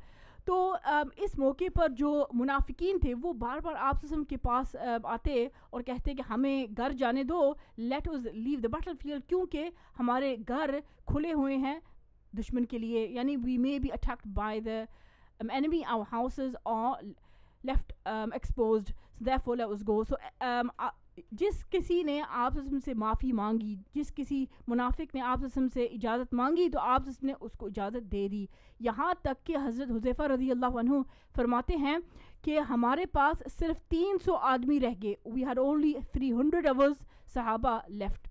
تو اس موقع پر جو منافقین تھے وہ بار بار آپ صلی اللہ علیہ وسلم کے پاس آتے اور کہتے کہ ہمیں گھر جانے دو, let us leave the battle field, کیونکہ ہمارے گھر کھلے ہوئے ہیں دشمن کے لیے, یعنی we may be attacked by the enemy, our houses are left exposed, so therefore let us go. So جس کسی نے آپ سے معافی مانگی, جس کسی منافق نے آپ سے اجازت مانگی تو آپ نے اس کو اجازت دے دی. یہاں تک کہ حضرت حذیفہ رضی اللہ عنہ فرماتے ہیں کہ ہمارے پاس صرف 300 آدمی رہ گئے, we had only 300 of us صحابہ left.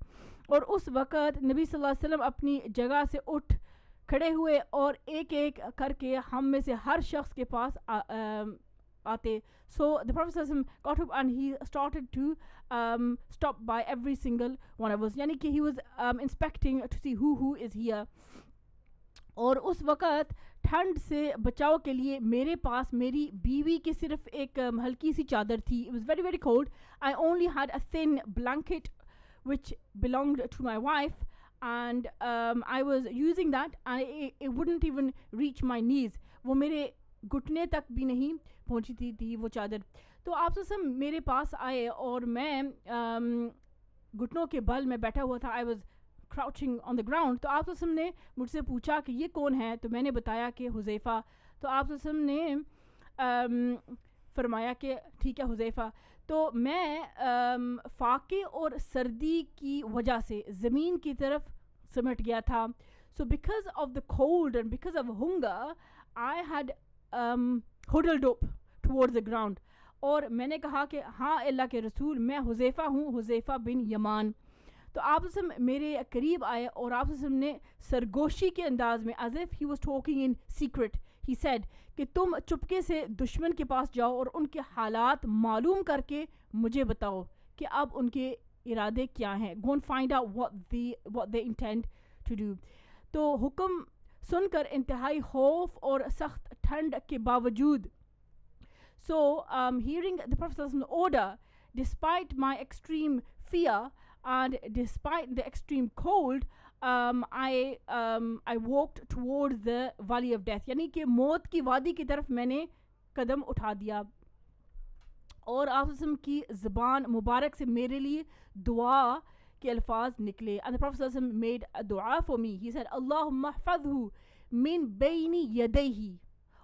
اور اس وقت نبی صلی اللہ علیہ وسلم اپنی جگہ سے اٹھ کھڑے ہوئے اور ایک ایک کر کے ہم میں سے ہر شخص کے پاس آتے. So the Prophet sallallahu alaihi wasallam got up and he started to stop by every single one of us, یعنی کہ he was inspecting to see who is here. اور اس وقت ٹھنڈ سے بچاؤ کے لیے میرے پاس میری بیوی کی صرف ایک ہلکی سی چادر تھی. It was very very cold. I only had a thin blanket which belonged to my wife, and I was using that and it wouldn't even reach my knees. وہ میرے گھٹنے تک بھی نہیں پہنچتی تھی وہ چادر. تو آپ سے میرے پاس آئے اور میں گھٹنوں کے بل میں بیٹھا ہوا تھا. I was crouching on the ground. تو آپ نے مجھ سے پوچھا کہ یہ کون ہے, تو میں نے بتایا کہ حذیفہ. تو آپ نے فرمایا کہ ٹھیک ہے حذیفہ. تو میں فاقے اور سردی کی وجہ سے زمین کی طرف سمٹ گیا تھا. So because of the cold and because of hunger, I had huddled up towards the ground. اور میں نے کہا کہ ہاں اللہ کے رسول, میں حذیفہ ہوں, حذیفہ بن یمان. تو آپ میرے قریب آئے اور آپ نے سرگوشی کے انداز میں, as if he was talking in secret, he said کہ تم چپکے سے دشمن کے پاس جاؤ اور ان کے حالات معلوم کر کے مجھے بتاؤ کہ اب ان کے ارادے کیا ہیں. Go and find out what they intend to do. تو حکم سن کر انتہائی خوف اور سخت ٹھنڈ کے باوجود, so hearing the Prophet's order, despite my extreme fear and despite the extreme cold, I walked towards the valley of death, یعنی کہ موت کی وادی کی طرف میں نے قدم اٹھا دیا. اور آپ کی زبان مبارک سے میرے لیے دعا کے الفاظ نکلے. And the Prophet made a dua for me. He said, Allahumma hafadhu min bayni yadayhi.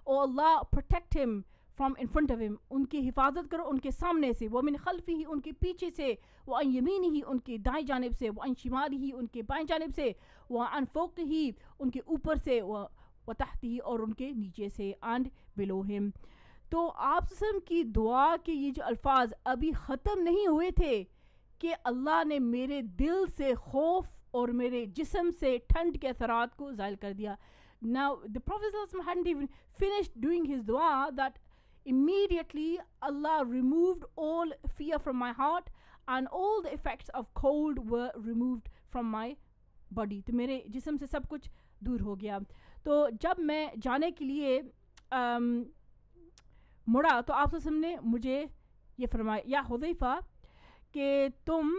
Oh Allah, protect him from in front of him. ان کی حفاظت کرو ان کے سامنے سے, ومن خلفہ ان کے پیچھے سے, وعن یمینہ ان کے دائیں جانب سے, وعن شمالہ ان کے بائیں جانب سے, وعن فوقہ ان کے اوپر سے, وتحتہ اور ان کے نیچے سے, and below him. تو آپ کی دعا کے یہ جو الفاظ ابھی ختم نہیں ہوئے تھے کہ اللہ نے میرے دل سے خوف اور میرے جسم سے ٹھنڈ کے اثرات کو زائل کر دیا. Now the Prophet hadn't even finished doing his dua that immediately Allah removed all fear from my heart and all the effects of cold were removed from my body. تو میرے جسم سے سب کچھ دور ہو گیا. تو جب میں جانے کے لیے مڑا تو آپ نے مجھے یہ فرمایا, یا حذیفہ, کہ تم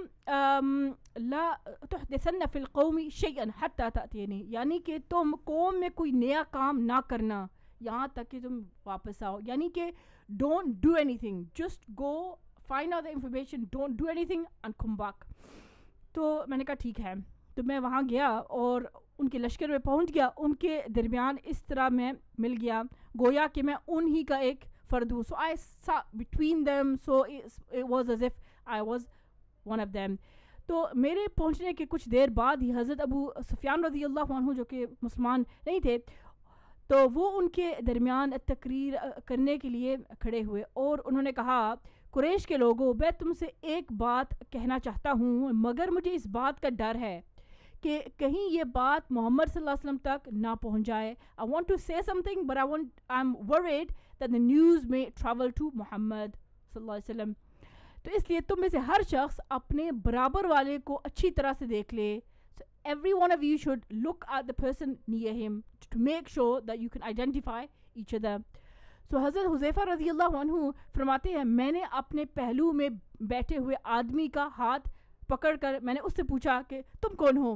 لا تحدثن فی القوم شیئا حتی تأتینی, یعنی کہ تم قوم میں کوئی نیا کام نہ کرنا یہاں تک کہ تم واپس آؤ. یعنی کہ don't do anything, just go find out the information, don't do anything and come back. تو میں نے کہا ٹھیک ہے. تو میں وہاں گیا اور ان کے لشکر میں پہنچ گیا. ان کے درمیان اس طرح میں مل گیا گویا کہ میں انہی کا ایک فرد ہوں. So I sat between them, so it was as if I was one of them. تو میرے پہنچنے کے کچھ دیر بعد ہی حضرت ابو سفیان رضی اللہ عنہ, جو کہ مسلمان نہیں تھے, تو وہ ان کے درمیان تقریر کرنے کے لیے کھڑے ہوئے اور انہوں نے کہا, قریش کے لوگوں, میں تم سے ایک بات کہنا چاہتا ہوں مگر مجھے اس بات کا ڈر ہے کہ کہیں یہ بات محمد صلی اللہ علیہ وسلم تک نہ پہنچ جائے. I want to say something but I'm worried that the news may travel to Muhammad صلی اللہ علیہ وسلم. تو اس لیے تم میں سے ہر شخص اپنے برابر والے کو اچھی طرح سے دیکھ لے. So every one of you should look at the person near him to make sure that you can identify each other. So حضرت حذیفہ رضی اللہ عنہ فرماتے ہیں, میں نے اپنے پہلو میں بیٹھے ہوئے آدمی کا ہاتھ پکڑ کر میں نے اس سے پوچھا کہ تم کون ہو.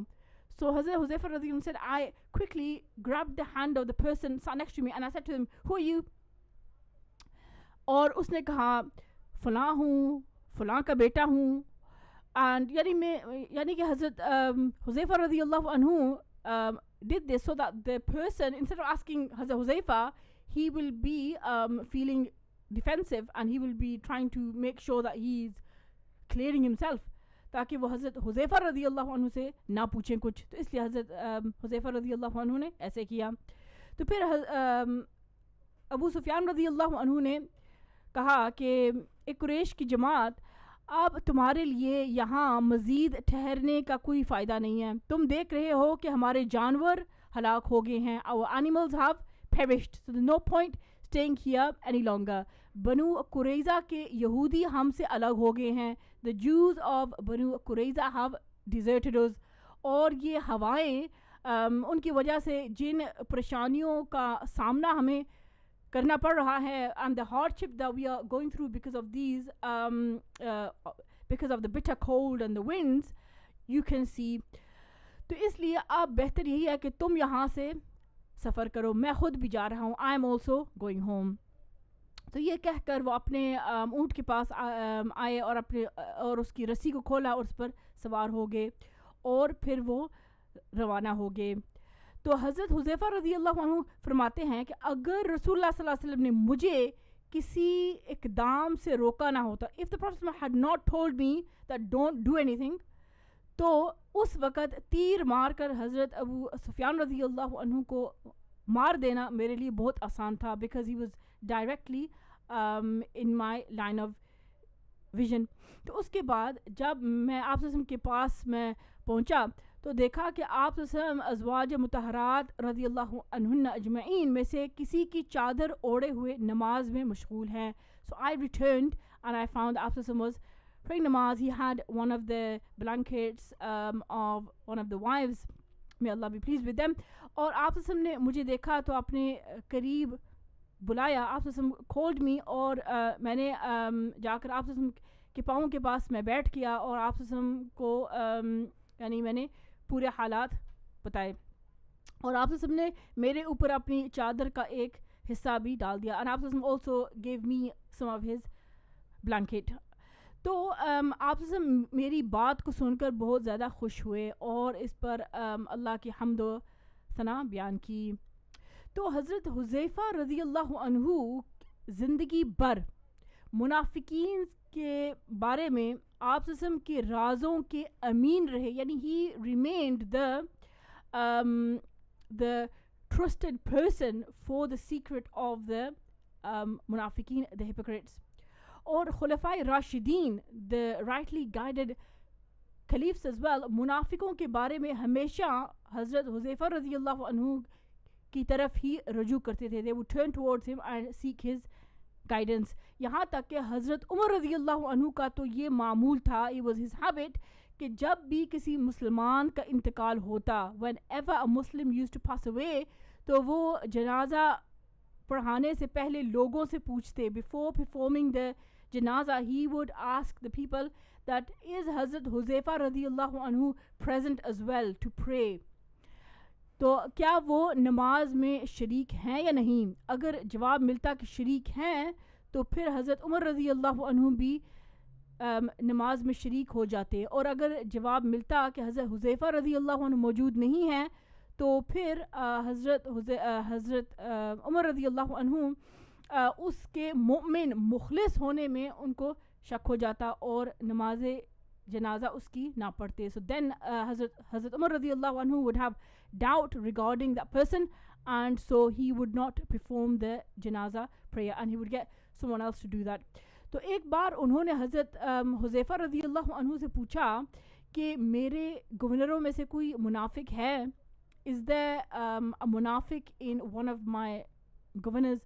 So Hazrat Huzaifa radhiyallahu anhu said, I quickly grabbed the hand of the person sat next to me and I said to him, who are you? اور اس نے کہا فلاں ہوں, فلاں کا بیٹا ہوں. And یعنی کہ حضرت حذیفہ رضی اللہ عنہ did this so that the person, instead of asking Hazrat Huzaifa, he will be feeling defensive and he will be trying to make sure that he is clearing himself, تاکہ وہ حضرت حذیفہ رضی اللہ عنہ سے نہ پوچھیں کچھ. تو اس لیے حضرت حذیفہ رضی اللہ عنہ نے ایسے کیا. تو پھر ابو سفیان رضی اللہ عنہ نے کہا کہ ایک قریش کی جماعت, اب تمہارے لیے یہاں مزید ٹھہرنے کا کوئی فائدہ نہیں ہے, تم دیکھ رہے ہو کہ ہمارے جانور ہلاک ہو گئے ہیں. our animals have perished, so there's no point staying here any longer. بنو قریظہ کے یہودی ہم سے الگ ہو گئے ہیں. the Jews of بنو قریظہ have deserted us. اور یہ ہوائیں ان کی وجہ سے جن پریشانیوں کا سامنا ہمیں کرنا پڑ رہا ہے, and the hardship that we are going through because of these because of the bitter cold and the winds, you can see. تو اس لیے اب بہتر یہی ہے کہ تم یہاں سے سفر کرو, میں خود بھی جا رہا ہوں, I am also going home. تو یہ کہہ کر وہ اپنے اونٹ کے پاس آئے اور اس کی رسی کو کھولا اور اس پر سوار ہو گئے اور پھر وہ روانہ ہو گئے. تو حضرت حذیفہ رضی اللہ عنہ فرماتے ہیں کہ اگر رسول اللہ صلی اللہ علیہ وسلم نے مجھے کسی اقدام سے روکا نہ ہوتا, if the Prophet had not told me that don't do anything, تو اس وقت تیر مار کر حضرت ابو سفیان رضی اللہ عنہ کو مار دینا میرے لیے بہت آسان تھا, because he was directly in my line of vision. تو اس کے بعد جب میں آپ وسلم کے پاس میں پہنچا تو دیکھا کہ آپ وسلم ازواج مطہرات رضی اللہ عنہن اجمعین میں سے کسی کی چادر اوڑے ہوئے نماز میں مشغول ہیں. So I returned and I found آپ وسلم was praying namaz. He had one of the blankets of one of the wives, may Allah be pleased with them. اور آپ وسلم نے مجھے دیکھا تو اپنے قریب بلایا, آپ وسلم called me, اور میں نے جا کر آپ وسلم کے پاؤں کے پاس میں بیٹھ گیا اور آپ وسلم کو یعنی میں نے پورے حالات بتائے اور آپ وسلم نے میرے اوپر اپنی چادر کا ایک حصہ بھی ڈال دیا. and آپ وسلم also gave me some of his blanket. تو آپ وسلم میری بات کو سن کر بہت زیادہ خوش ہوئے اور اس پر اللہ کی حمد و ثنا بیان کی. تو حضرت حذیفہ رضی اللہ عنہ زندگی بھر منافقین کے بارے میں آپ وسلم کے رازوں کے امین رہے, یعنی he remained the trusted person for the secret of the منافقین, the hypocrites. اور خلفائے راشدین, the rightly guided caliphs as well, منافقوں کے بارے میں ہمیشہ حضرت حذیفہ رضی اللہ عنہ کی طرف ہی رجوع کرتے تھے. they would turn towards him and seek his guidance. یہاں تک کہ حضرت عمر رضی اللہ عنہ کا تو یہ معمول تھا, it was his habit, کہ جب بھی کسی مسلمان کا انتقال ہوتا, whenever a Muslim used to pass away, تو وہ جنازہ پڑھانے سے پہلے لوگوں سے پوچھتے, before performing the جنازہ he would ask the people that is حضرت حذیفہ رضی اللہ عنہ present as well to pray. تو کیا وہ نماز میں شریک ہیں یا نہیں؟ اگر جواب ملتا کہ شریک ہیں تو پھر حضرت عمر رضی اللہ عنہ بھی نماز میں شریک ہو جاتے, اور اگر جواب ملتا کہ حضرت حذیفہ رضی اللہ عنہ موجود نہیں ہیں تو پھر حضرت عمر رضی اللہ عنہ اس کے مومن مخلص ہونے میں ان کو شک ہو جاتا اور نماز جنازہ اس کی نہ پڑھتے. So then حضرت عمر رضی اللہ عنہ would have doubt regarding that person, and so he would not perform the janazah prayer and he would get someone else to do that. تو ایک بار انہوں نے حضرت حذیفہ رضی اللہ عنہ سے پوچھا کہ میرے گورنروں میں سے کوئی منافق ہے, is there a منافق in one of my governors.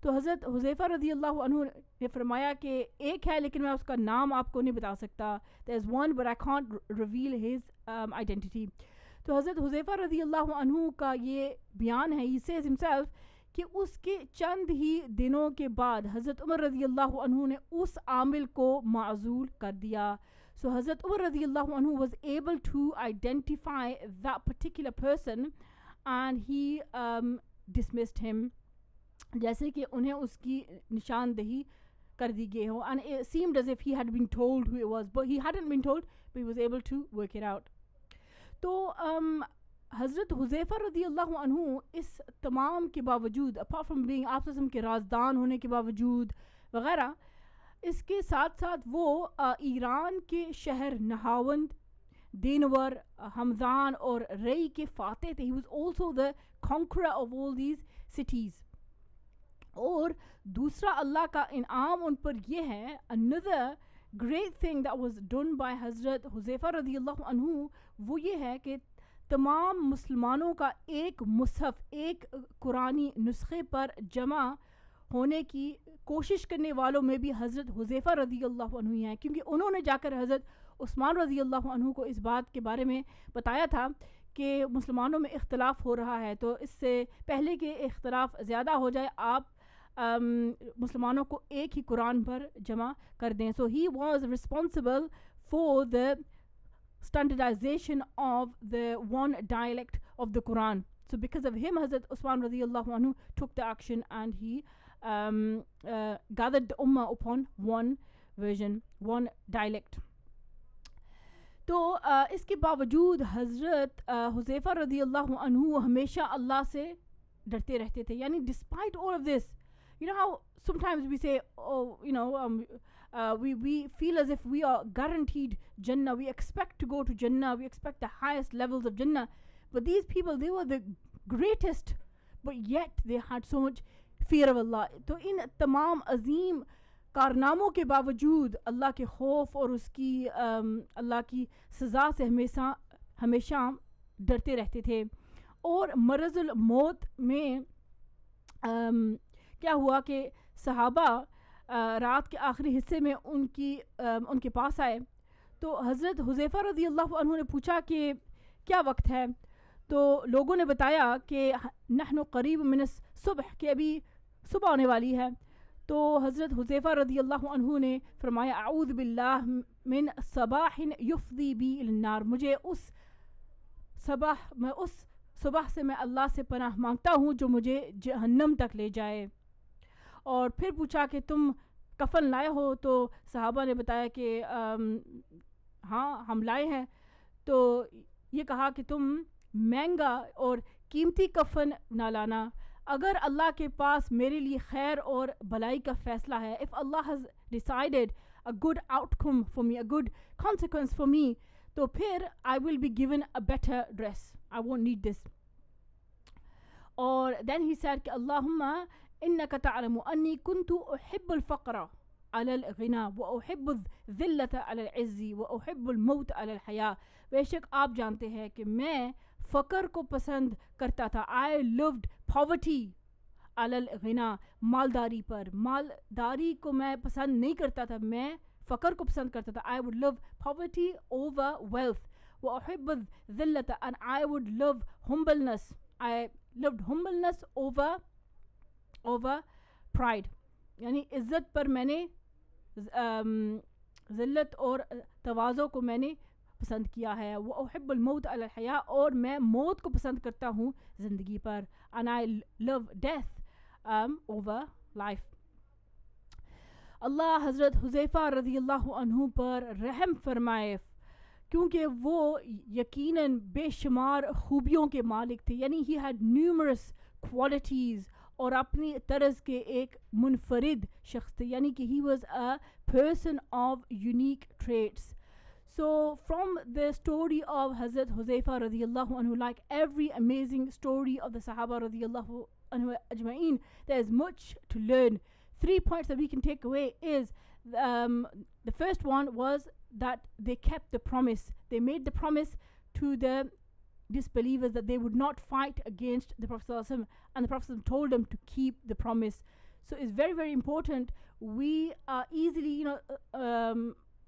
تو حضرت حذیفہ رضی اللہ عنہ نے فرمایا کہ ایک ہے لیکن میں اس کا نام آپ کو نہیں بتا سکتا, there is one but I can't reveal his identity. تو حضرت حذیفہ رضی اللہ عنہ کا یہ بیان ہے, he says himself, کہ اس کے چند ہی دنوں کے بعد حضرت عمر رضی اللہ عنہ نے اس عامل کو معزول کر دیا. So Hazrat Umar radiallahu anhu was able to identify that particular person and he dismissed him, جیسے کہ انہیں اس کی نشاندہی کر دی گئی ہو. And it seemed as if he had been told who it was, but he hadn't been told, but he was able to work it out. تو حضرت حذیفہ رضی اللہ عنہ اس تمام کے باوجود, apart from being آپ وسلم کے رازدان ہونے کے باوجود وغیرہ, اس کے ساتھ ساتھ وہ ایران کے شہر نہاوند, دینور, ہمدان اور رئی کے فاتح تھے. He was also the conqueror of all these cities. اور دوسرا اللہ کا انعام ان پر یہ ہے, another great thing that was done by حضرت حذیفہ رضی اللہ عنہ, وہ یہ ہے کہ تمام مسلمانوں کا ایک مصحف, ایک قرآنی نسخے پر جمع ہونے کی کوشش کرنے والوں میں بھی حضرت حذیفہ رضی اللہ عنہ ہیں, کیونکہ انہوں نے جا کر حضرت عثمان رضی اللہ عنہ کو اس بات کے بارے میں بتایا تھا کہ مسلمانوں میں اختلاف ہو رہا ہے, تو اس سے پہلے کہ اختلاف زیادہ ہو جائے آپ مسلمانوں کو ایک ہی قرآن پر جمع کر دیں. So he was responsible for the standardization of the one dialect of the Quran. So because of him, Hazrat Usman radiallahu anhu took the action and he gathered the ummah upon one version, one dialect. تو اس کے باوجود حضرت حذیفہ رضی اللہ عنہ ہمیشہ اللہ سے ڈرتے رہتے تھے. یعنی despite all of this, you know how sometimes we say, oh, you know, we feel as if we are guaranteed Jannah, we expect to go to Jannah, we expect the highest levels of Jannah, but these people, they were the greatest, but yet they had so much fear of Allah. تو ان تمام عظیم کارناموں کے باوجود اللہ کے خوف اور اس کی اللہ کی سزا سے ہمیشہ ڈرتے رہتے تھے. اور مرض الموت میں کیا ہوا کہ صحابہ رات کے آخری حصے میں ان کے پاس آئے, تو حضرت حذیفہ رضی اللہ عنہ نے پوچھا کہ کیا وقت ہے, تو لوگوں نے بتایا کہ نحن قریب من الصبح, کہ ابھی صبح ہونے والی ہے. تو حضرت حذیفہ رضی اللہ عنہ نے فرمایا اعوذ باللہ من صباح یفضی بی النار, مجھے اس صبح سے میں اللہ سے پناہ مانگتا ہوں جو مجھے جہنم تک لے جائے. اور پھر پوچھا کہ تم کفن لائے ہو, تو صحابہ نے بتایا کہ ہاں ہم لائے ہیں. تو یہ کہا کہ تم مہنگا اور قیمتی کفن نہ لانا, اگر اللہ کے پاس میرے لیے خیر اور بلائی کا فیصلہ ہے, if Allah has decided a good outcome for me, a good consequence for me, تو پھر I will be given a better dress, I won't need this. اور then he said کہ اللہم انک تعلم انی کنت احب الفقر علی الغنا واحب الذلۃ علی العز واحب الموت علی الحیاء. بے شک آپ جانتے ہیں کہ میں فقر کو پسند کرتا تھا, I loved poverty علی الغنا, مالداری پر, مالداری کو میں پسند نہیں کرتا تھا, میں فقر کو پسند کرتا تھا. I would love poverty over wealth. وأحب الذلة, and I would love humbleness. I loved humbleness over pride. یعنی عزت پر میں نے ذلت اور تواضع کو میں نے پسند کیا ہے. وأحب الموت على الحیاء, اور میں موت کو پسند کرتا ہوں زندگی پر. And I love death over life. اللہ حضرت حذیفہ رضی اللہ عنہ پر رحم فرمائے, کیونکہ وہ یقیناً بے شمار خوبیوں کے مالک تھے. یعنی he had numerous qualities, اور اپنی طرز کے ایک منفرد شخص تھے. یعنی کہ he was a person of unique traits. So from the story of Hazrat Huzaifa radiyallahu anhu, like every amazing story of the Sahaba radiyallahu anhu ajma'in, there is much to learn. 3 points that we can take away is the first one was that they kept the promise. They made the promise to the disbelievers that they would not fight against the Prophet ﷺ, and the Prophet ﷺ told them to keep the promise. So it's very, very important. We easily,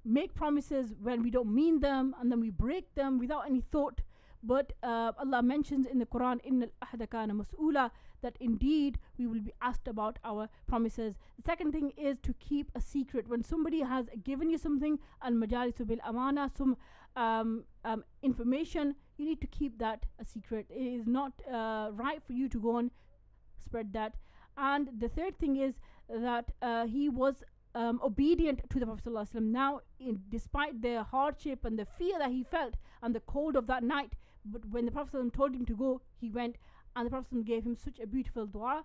make promises when we don't mean them, and then we break them without any thought. But Allah mentions in the Quran, "Innal ahda kana mas'ula," that indeed we will be asked about our promises. The second thing is to keep a secret. When somebody has given you something, al-majalisu bil amana, some information, you need to keep that a secret. It is not right for you to go and spread that. And the third thing is that he was obedient to the Prophet ﷺ. Now, despite the hardship and the fear that he felt and the cold of that night, but when the Prophet ﷺ told him to go, he went, and the Prophet ﷺ gave him such a beautiful dua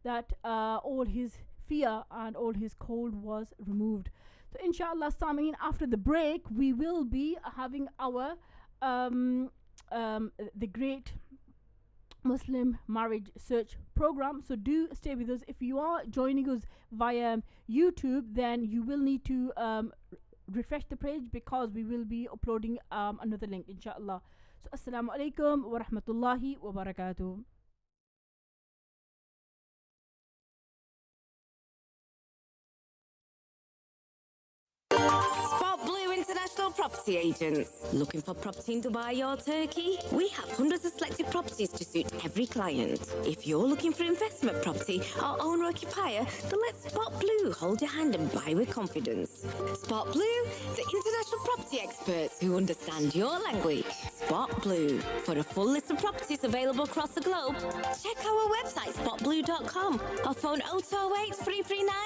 that all his fear and all his cold was removed. So inshallah, Sameen, after the break, we will be having our the Great Muslim Marriage Search Program. So do stay with us. If you are joining us via YouTube, then you will need to refresh the page, because we will be uploading another link, inshallah. So assalamu alaikum wa rahmatullahi wa barakatuh. Spot Blue International Property Agents. Looking for property in Dubai or Turkey? We have hundreds of selected properties to suit every client. If you're looking for investment property or owner-occupier, then let Spot Blue hold your hand and buy with confidence. Spot Blue, the international property experts who understand your language. Spot Blue. For a full list of properties available across the globe, check our website spotblue.com or phone 0208 339